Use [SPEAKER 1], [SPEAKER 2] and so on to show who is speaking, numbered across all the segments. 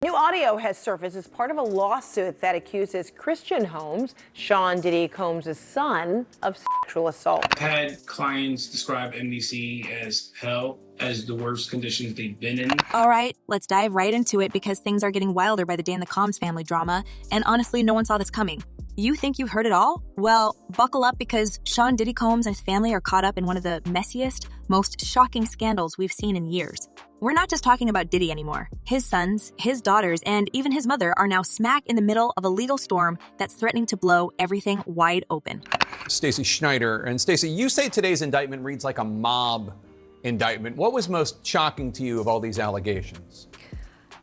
[SPEAKER 1] New audio has surfaced as part of a lawsuit that accuses Christian Holmes, Sean Diddy Combs' son, of sexual assault.
[SPEAKER 2] I've had clients describe MDC as hell, as the worst conditions they've been in.
[SPEAKER 3] All right, let's dive right into it because things are getting wilder by the day in the Combs family drama, and honestly, no one saw this coming. You think you've heard it all? Well, buckle up because Sean Diddy Combs and his family are caught up in one of the messiest, most shocking scandals we've seen in years. We're not just talking about Diddy anymore. His sons, his daughters, and even his mother are now smack in the middle of a legal storm that's threatening to blow everything wide open.
[SPEAKER 4] Stacey Schneider. And Stacey, you say today's indictment reads like a mob indictment. What was most shocking to you of all these allegations?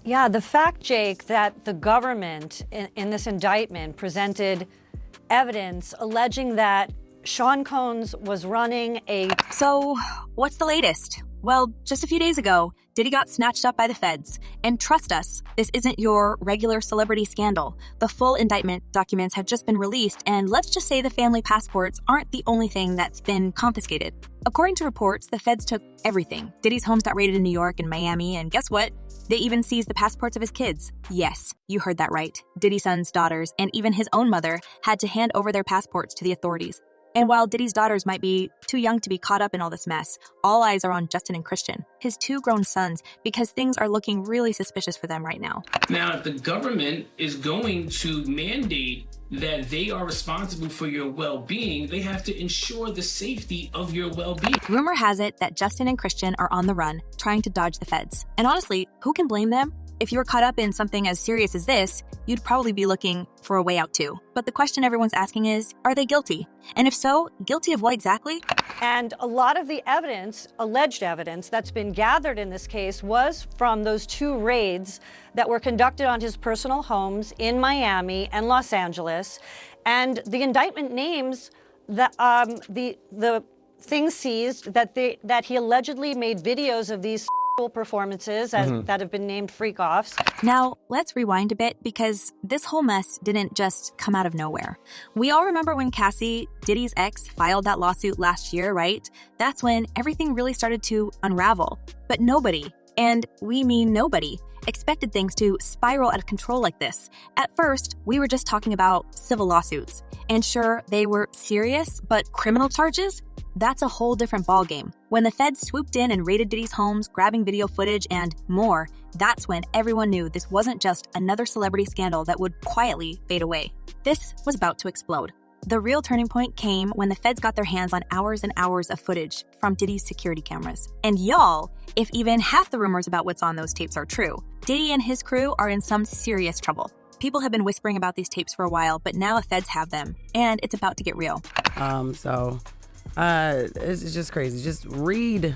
[SPEAKER 5] Yeah, the fact, Jake, that the government in this indictment presented evidence alleging that Sean Combs was running a...
[SPEAKER 3] So, what's the latest? Well, just a few days ago, Diddy got snatched up by the feds. And trust us, this isn't your regular celebrity scandal. The full indictment documents have just been released, and let's just say the family passports aren't the only thing that's been confiscated. According to reports, the feds took everything. Diddy's homes got raided in New York and Miami, and guess what? They even seized the passports of his kids. Yes, you heard that right. Diddy's sons, daughters, and even his own mother had to hand over their passports to the authorities. And while Diddy's daughters might be too young to be caught up in all this mess, all eyes are on Justin and Christian, his two grown sons, because things are looking really suspicious for them right now.
[SPEAKER 2] Now, if the government is going to mandate that they are responsible for your well-being, they have to ensure the safety of your well-being.
[SPEAKER 3] Rumor has it that Justin and Christian are on the run, trying to dodge the feds. And honestly, who can blame them? If you were caught up in something as serious as this, you'd probably be looking for a way out too. But the question everyone's asking is, are they guilty? And if so, guilty of what exactly?
[SPEAKER 5] And a lot of the evidence, alleged evidence, that's been gathered in this case was from those two raids that were conducted on his personal homes in Miami and Los Angeles. And the indictment names the things seized that he allegedly made videos of these performances that have been named freak-offs.
[SPEAKER 3] Now, let's rewind a bit because this whole mess didn't just come out of nowhere. We all remember when Cassie, Diddy's ex, filed that lawsuit last year, right? That's when everything really started to unravel. But nobody, and we mean nobody, expected things to spiral out of control like this. At first, we were just talking about civil lawsuits. And sure, they were serious, but criminal charges? That's a whole different ballgame. When the feds swooped in and raided Diddy's homes, grabbing video footage and more, that's when everyone knew this wasn't just another celebrity scandal that would quietly fade away. This was about to explode. The real turning point came when the feds got their hands on hours and hours of footage from Diddy's security cameras. And y'all, if even half the rumors about what's on those tapes are true, Diddy and his crew are in some serious trouble. People have been whispering about these tapes for a while, but now the feds have them, and it's about to get real.
[SPEAKER 6] It's just crazy. Just read.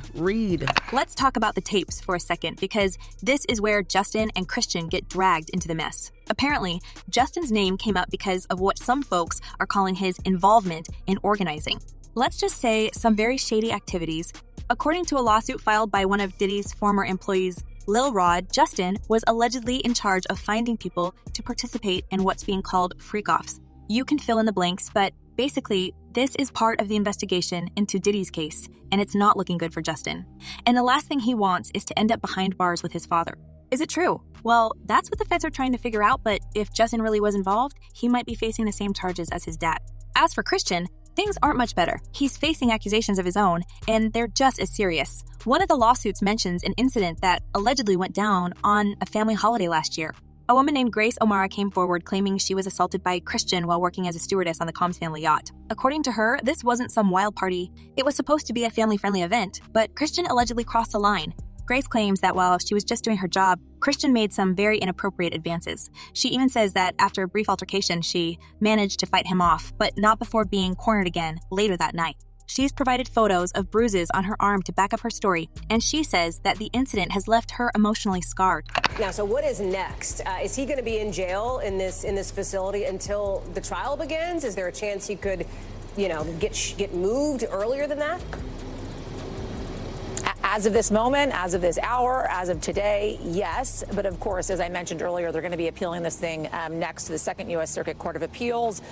[SPEAKER 3] Let's talk about the tapes for a second because this is where Justin and Christian get dragged into the mess. Apparently, Justin's name came up because of what some folks are calling his involvement in organizing. Let's just say some very shady activities. According to a lawsuit filed by one of Diddy's former employees, Lil Rod, Justin was allegedly in charge of finding people to participate in what's being called freak-offs. You can fill in the blanks, but basically, this is part of the investigation into Diddy's case, and it's not looking good for Justin. And the last thing he wants is to end up behind bars with his father. Is it true? Well, that's what the feds are trying to figure out, but if Justin really was involved, he might be facing the same charges as his dad. As for Christian, things aren't much better. He's facing accusations of his own, and they're just as serious. One of the lawsuits mentions an incident that allegedly went down on a family holiday last year. A woman named Grace O'Mara came forward claiming she was assaulted by Christian while working as a stewardess on the Combs family yacht. According to her, this wasn't some wild party. It was supposed to be a family-friendly event, but Christian allegedly crossed the line. Grace claims that while she was just doing her job, Christian made some very inappropriate advances. She even says that after a brief altercation, she managed to fight him off, but not before being cornered again later that night. She's provided photos of bruises on her arm to back up her story, and she says that the incident has left her emotionally scarred.
[SPEAKER 1] Now, so what is next? Is he going to be in jail in this facility until the trial begins? Is there a chance he could, get moved earlier than that?
[SPEAKER 7] As of this moment, as of this hour, as of today, yes. But of course, as I mentioned earlier, they're going to be appealing this thing next to the Second U.S. Circuit Court of Appeals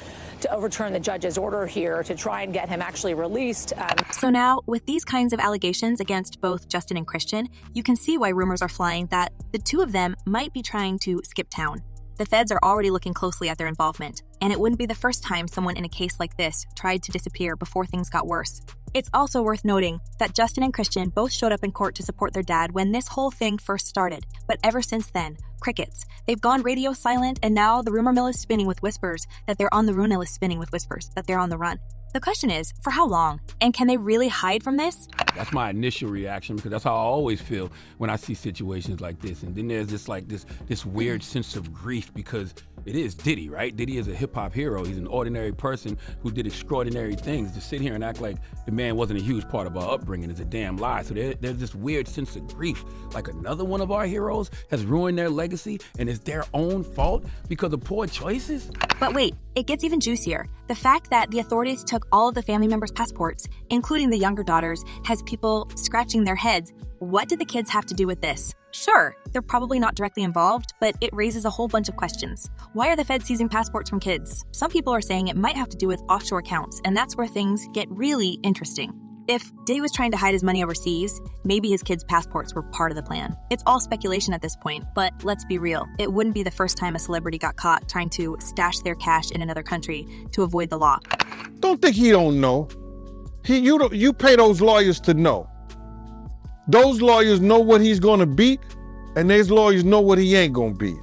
[SPEAKER 7] to overturn the judge's order here to try and get him actually released.
[SPEAKER 3] So now, with these kinds of allegations against both Justin and Christian, you can see why rumors are flying that the two of them might be trying to skip town. The feds are already looking closely at their involvement, and it wouldn't be the first time someone in a case like this tried to disappear before things got worse. It's also worth noting that Justin and Christian both showed up in court to support their dad when this whole thing first started, but ever since then, crickets. They've gone radio silent, and now the rumor mill is spinning with whispers that they're on the run. Is spinning with whispers that they're on the run. The question is, for how long? And can they really hide from this?
[SPEAKER 8] That's my initial reaction, because that's how I always feel when I see situations like this. And then there's this weird sense of grief, because it is Diddy, right? Diddy is a hip-hop hero. He's an ordinary person who did extraordinary things. To sit here and act like the man wasn't a huge part of our upbringing is a damn lie. So there's this weird sense of grief. Like another one of our heroes has ruined their legacy, and it's their own fault because of poor choices?
[SPEAKER 3] But wait, it gets even juicier. The fact that the authorities took all of the family members' passports, including the younger daughters, has people scratching their heads. What did the kids have to do with this? Sure, they're probably not directly involved, but it raises a whole bunch of questions. Why are the feds seizing passports from kids? Some people are saying it might have to do with offshore accounts, and that's where things get really interesting. If Diddy was trying to hide his money overseas, maybe his kids' passports were part of the plan. It's all speculation at this point, but let's be real. It wouldn't be the first time a celebrity got caught trying to stash their cash in another country to avoid the law.
[SPEAKER 9] Don't think he don't know. You pay those lawyers to know. Those lawyers know what he's going to beat, and those lawyers know what he ain't going to beat.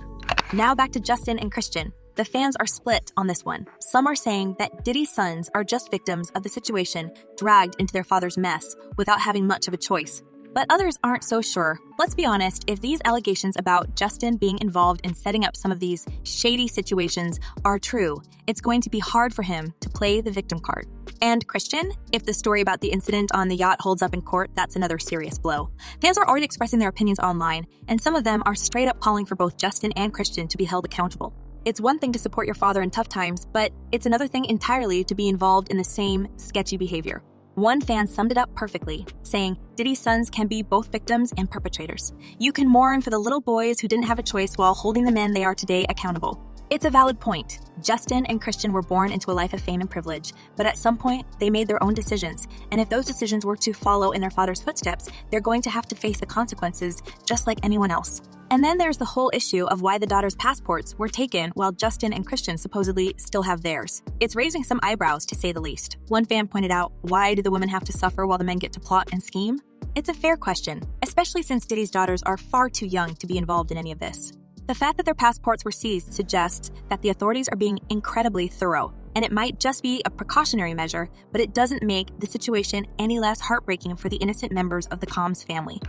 [SPEAKER 3] Now back to Justin and Christian. The fans are split on this one. Some are saying that Diddy's sons are just victims of the situation, dragged into their father's mess without having much of a choice. But others aren't so sure. Let's be honest, if these allegations about Justin being involved in setting up some of these shady situations are true, it's going to be hard for him to play the victim card. And Christian, if the story about the incident on the yacht holds up in court, that's another serious blow. Fans are already expressing their opinions online, and some of them are straight up calling for both Justin and Christian to be held accountable. It's one thing to support your father in tough times, but it's another thing entirely to be involved in the same sketchy behavior. One fan summed it up perfectly, saying, Diddy's sons can be both victims and perpetrators. You can mourn for the little boys who didn't have a choice while holding the men they are today accountable. It's a valid point. Justin and Christian were born into a life of fame and privilege, but at some point, they made their own decisions, and if those decisions were to follow in their father's footsteps, they're going to have to face the consequences just like anyone else. And then there's the whole issue of why the daughters' passports were taken while Justin and Christian supposedly still have theirs. It's raising some eyebrows, to say the least. One fan pointed out, why do the women have to suffer while the men get to plot and scheme? It's a fair question, especially since Diddy's daughters are far too young to be involved in any of this. The fact that their passports were seized suggests that the authorities are being incredibly thorough, and it might just be a precautionary measure, but it doesn't make the situation any less heartbreaking for the innocent members of the Combs family.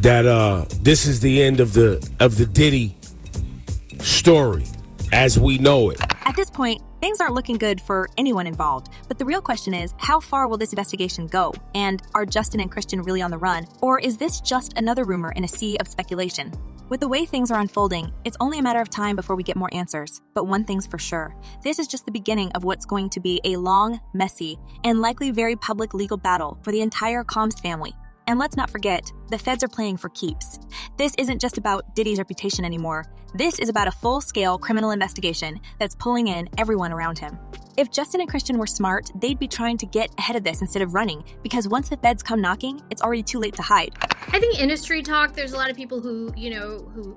[SPEAKER 10] That this is the end of the Diddy story as we know it.
[SPEAKER 3] At this point, things aren't looking good for anyone involved, but the real question is, how far will this investigation go? And are Justin and Christian really on the run? Or is this just another rumor in a sea of speculation? With the way things are unfolding, it's only a matter of time before we get more answers. But one thing's for sure, this is just the beginning of what's going to be a long, messy, and likely very public legal battle for the entire Combs family. And let's not forget, the feds are playing for keeps. This isn't just about Diddy's reputation anymore. This is about a full-scale criminal investigation that's pulling in everyone around him. If Justin and Christian were smart, they'd be trying to get ahead of this instead of running, because once the feds come knocking, it's already too late to hide.
[SPEAKER 11] I think industry talk, there's a lot of people who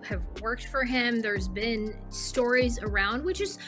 [SPEAKER 11] have worked for him. There's been stories around, which is,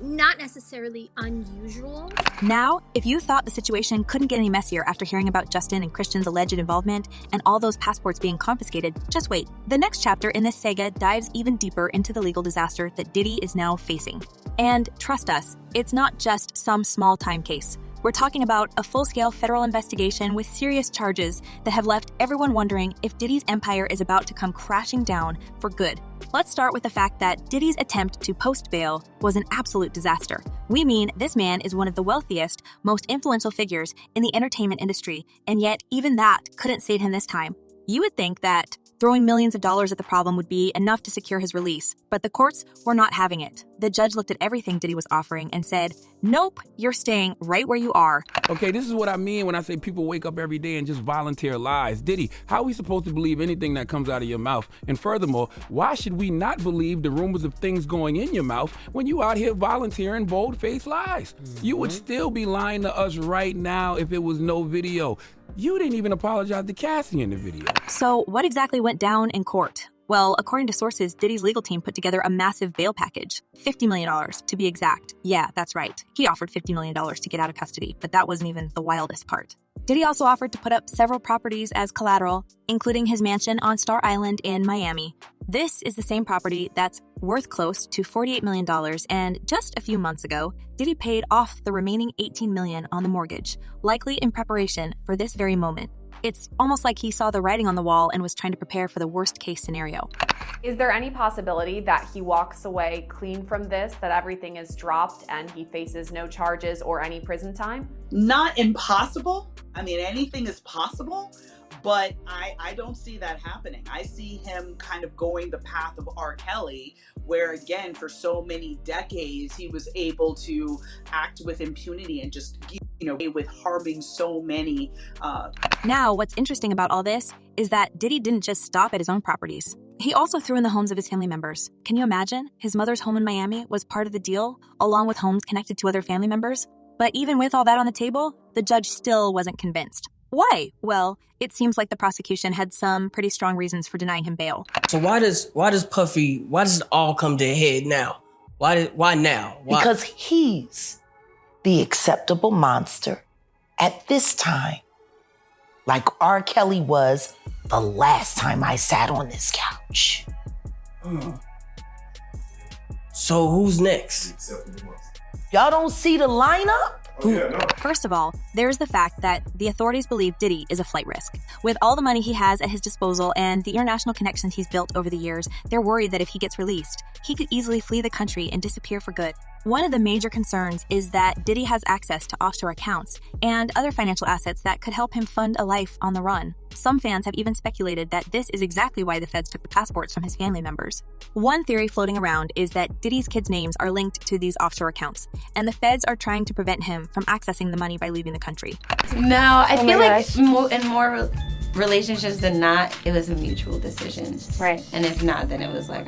[SPEAKER 11] not necessarily unusual.
[SPEAKER 3] Now, if you thought the situation couldn't get any messier after hearing about Justin and Christian's alleged involvement and all those passports being confiscated, just wait. The next chapter in this saga dives even deeper into the legal disaster that Diddy is now facing. And trust us, it's not just some small-time case. We're talking about a full-scale federal investigation with serious charges that have left everyone wondering if Diddy's empire is about to come crashing down for good. Let's start with the fact that Diddy's attempt to post bail was an absolute disaster. We mean this man is one of the wealthiest, most influential figures in the entertainment industry, and yet even that couldn't save him this time. You would think that Throwing millions of dollars at the problem would be enough to secure his release, but the courts were not having it. The judge looked at everything Diddy was offering and said, nope, you're staying right where you are.
[SPEAKER 8] Okay, this is what I mean when I say people wake up every day and just volunteer lies. Diddy, how are we supposed to believe anything that comes out of your mouth? And furthermore, why should we not believe the rumors of things going in your mouth when you out here volunteering bold-faced lies? You would still be lying to us right now if it was no video. You didn't even apologize to Cassie in the video.
[SPEAKER 3] So what exactly went down in court? Well, according to sources, Diddy's legal team put together a massive bail package. $50 million, to be exact. Yeah, that's right. He offered $50 million to get out of custody, but that wasn't even the wildest part. Diddy also offered to put up several properties as collateral, including his mansion on Star Island in Miami. This is the same property that's worth close to $48 million, and just a few months ago, Diddy paid off the remaining $18 million on the mortgage, likely in preparation for this very moment. It's almost like he saw the writing on the wall and was trying to prepare for the worst-case scenario.
[SPEAKER 12] Is there any possibility that he walks away clean from this, that everything is dropped and he faces no charges or any prison time?
[SPEAKER 13] Not impossible. I mean, anything is possible, but I don't see that happening. I see him kind of going the path of R. Kelly, where again, for so many decades, he was able to act with impunity and just, with harming so many.
[SPEAKER 3] Now, what's interesting about all this is that Diddy didn't just stop at his own properties. He also threw in the homes of his family members. Can you imagine? His mother's home in Miami was part of the deal, along with homes connected to other family members. But even with all that on the table, the judge still wasn't convinced. Why? Well, it seems like the prosecution had some pretty strong reasons for denying him bail.
[SPEAKER 14] So why does it all come to a head now? Why now? Why?
[SPEAKER 15] Because he's the acceptable monster at this time, like R. Kelly was the last time I sat on this couch.
[SPEAKER 14] So who's next?
[SPEAKER 15] Y'all don't see the lineup?
[SPEAKER 3] First of all, there's the fact that the authorities believe Diddy is a flight risk. With all the money he has at his disposal and the international connections he's built over the years, they're worried that if he gets released, he could easily flee the country and disappear for good. One of the major concerns is that Diddy has access to offshore accounts and other financial assets that could help him fund a life on the run. Some fans have even speculated that this is exactly why the feds took the passports from his family members. One theory floating around is that Diddy's kids' names are linked to these offshore accounts, and the feds are trying to prevent him from accessing the money by leaving the country.
[SPEAKER 16] No, I feel like in more relationships than not, it was a mutual decision.
[SPEAKER 12] Right.
[SPEAKER 16] And if not, then I was like,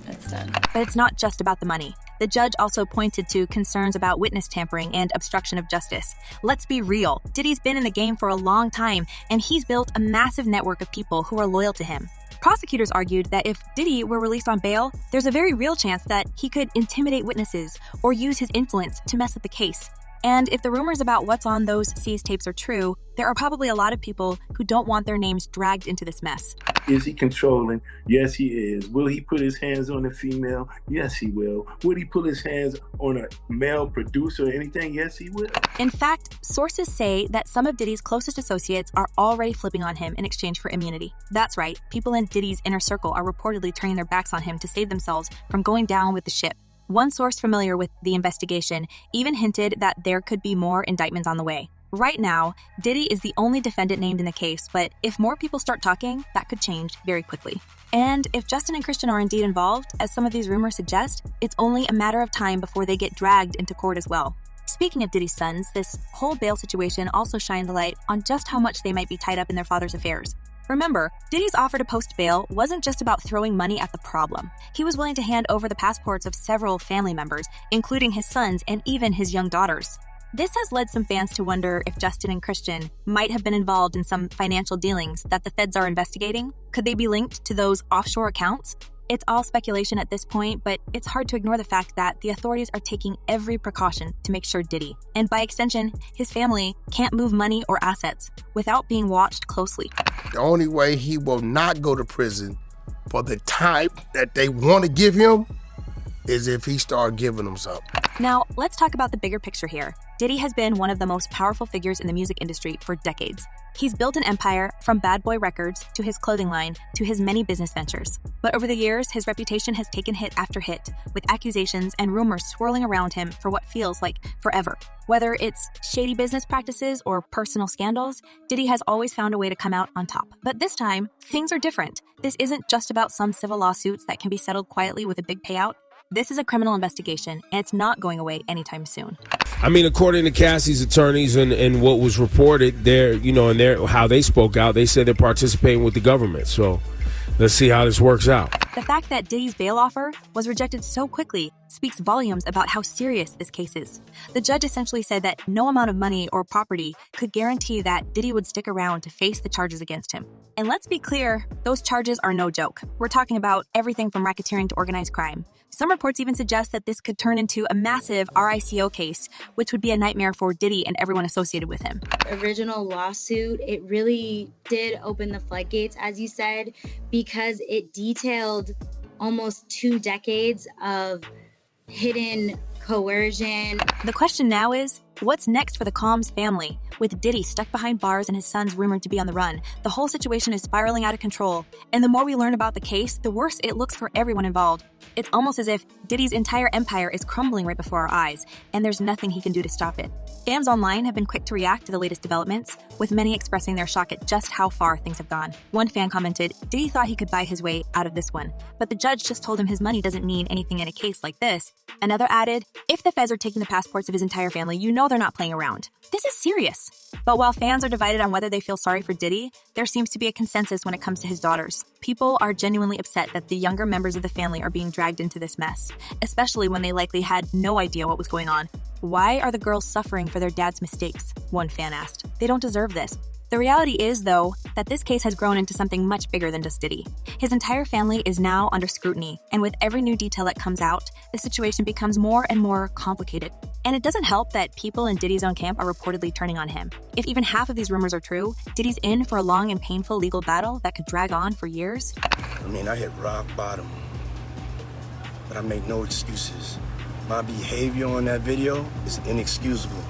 [SPEAKER 16] it's done.
[SPEAKER 3] But it's not just about the money. The judge also pointed to concerns about witness tampering and obstruction of justice. Let's be real. Diddy's been in the game for a long time, and he's built a massive network of people who are loyal to him. Prosecutors argued that if Diddy were released on bail, there's a very real chance that he could intimidate witnesses or use his influence to mess with the case. And if the rumors about what's on those seized tapes are true, there are probably a lot of people who don't want their names dragged into this mess.
[SPEAKER 17] Is he controlling? Yes, he is. Will he put his hands on a female? Yes, he will. Would he put his hands on a male producer or anything? Yes, he will.
[SPEAKER 3] In fact, sources say that some of Diddy's closest associates are already flipping on him in exchange for immunity. That's right, people in Diddy's inner circle are reportedly turning their backs on him to save themselves from going down with the ship. One source familiar with the investigation even hinted that there could be more indictments on the way. Right now, Diddy is the only defendant named in the case, but if more people start talking, that could change very quickly. And if Justin and Christian are indeed involved, as some of these rumors suggest, it's only a matter of time before they get dragged into court as well. Speaking of Diddy's sons, this whole bail situation also shined the light on just how much they might be tied up in their father's affairs. Remember, Diddy's offer to post bail wasn't just about throwing money at the problem. He was willing to hand over the passports of several family members, including his sons and even his young daughters. This has led some fans to wonder if Justin and Christian might have been involved in some financial dealings that the feds are investigating. Could they be linked to those offshore accounts? It's all speculation at this point, but it's hard to ignore the fact that the authorities are taking every precaution to make sure Diddy, and by extension, his family, can't move money or assets without being watched closely.
[SPEAKER 18] The only way he will not go to prison for the time that they want to give him is if he start giving them something.
[SPEAKER 3] Now, let's talk about the bigger picture here. Diddy has been one of the most powerful figures in the music industry for decades. He's built an empire from Bad Boy Records to his clothing line to his many business ventures. But over the years, his reputation has taken hit after hit, with accusations and rumors swirling around him for what feels like forever. Whether it's shady business practices or personal scandals, Diddy has always found a way to come out on top. But this time, things are different. This isn't just about some civil lawsuits that can be settled quietly with a big payout. This is a criminal investigation, and it's not going away anytime soon.
[SPEAKER 10] I mean, according to Cassie's attorneys and what was reported, how they spoke out, they said they're participating with the government. So let's see how this works out.
[SPEAKER 3] The fact that Diddy's bail offer was rejected so quickly speaks volumes about how serious this case is. The judge essentially said that no amount of money or property could guarantee that Diddy would stick around to face the charges against him. And let's be clear, those charges are no joke. We're talking about everything from racketeering to organized crime. Some reports even suggest that this could turn into a massive RICO case, which would be a nightmare for Diddy and everyone associated with him.
[SPEAKER 19] Original lawsuit, it really did open the floodgates, as you said, because it detailed almost 2 decades of hidden coercion.
[SPEAKER 3] The question now is, what's next for the Combs family? With Diddy stuck behind bars and his sons rumored to be on the run, the whole situation is spiraling out of control. And the more we learn about the case, the worse it looks for everyone involved. It's almost as if Diddy's entire empire is crumbling right before our eyes, and there's nothing he can do to stop it. Fans online have been quick to react to the latest developments, with many expressing their shock at just how far things have gone. One fan commented, Diddy thought he could buy his way out of this one, but the judge just told him his money doesn't mean anything in a case like this. Another added, if the feds are taking the passports of his entire family, you know they're not playing around. This is serious. But while fans are divided on whether they feel sorry for Diddy, there seems to be a consensus when it comes to his daughters. People are genuinely upset that the younger members of the family are being dragged into this mess, especially when they likely had no idea what was going on. Why are the girls suffering for their dad's mistakes? One fan asked. They don't deserve this. The reality is, though, that this case has grown into something much bigger than just Diddy. His entire family is now under scrutiny, and with every new detail that comes out, the situation becomes more and more complicated. And it doesn't help that people in Diddy's own camp are reportedly turning on him. If even half of these rumors are true, Diddy's in for a long and painful legal battle that could drag on for years.
[SPEAKER 20] I mean, I hit rock bottom, but I make no excuses. My behavior on that video is inexcusable.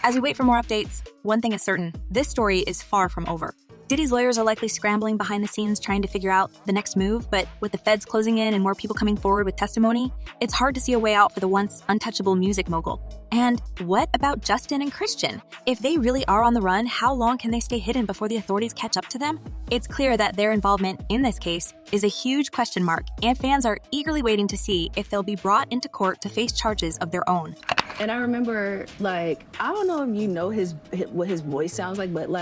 [SPEAKER 3] As we wait for more updates, one thing is certain, this story is far from over. Diddy's lawyers are likely scrambling behind the scenes trying to figure out the next move, but with the feds closing in and more people coming forward with testimony, it's hard to see a way out for the once untouchable music mogul. And what about Justin and Christian? If they really are on the run, how long can they stay hidden before the authorities catch up to them? It's clear that their involvement in this case is a huge question mark, and fans are eagerly waiting to see if they'll be brought into court to face charges of their own.
[SPEAKER 21] And I remember, I don't know if you know what his voice sounds like, but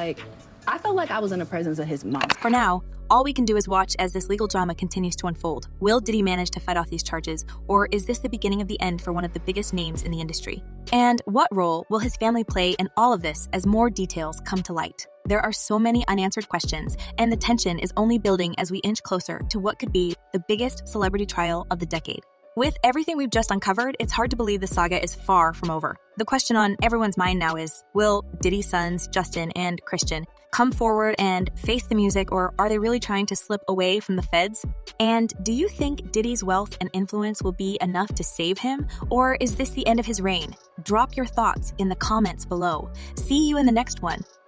[SPEAKER 21] I felt like I was in the presence of his mom.
[SPEAKER 3] For now, all we can do is watch as this legal drama continues to unfold. Will Diddy manage to fight off these charges, or is this the beginning of the end for one of the biggest names in the industry? And what role will his family play in all of this as more details come to light? There are so many unanswered questions, and the tension is only building as we inch closer to what could be the biggest celebrity trial of the decade. With everything we've just uncovered, it's hard to believe the saga is far from over. The question on everyone's mind now is, will Diddy's sons, Justin and Christian, come forward and face the music, or are they really trying to slip away from the feds? And do you think Diddy's wealth and influence will be enough to save him, or is this the end of his reign? Drop your thoughts in the comments below. See you in the next one.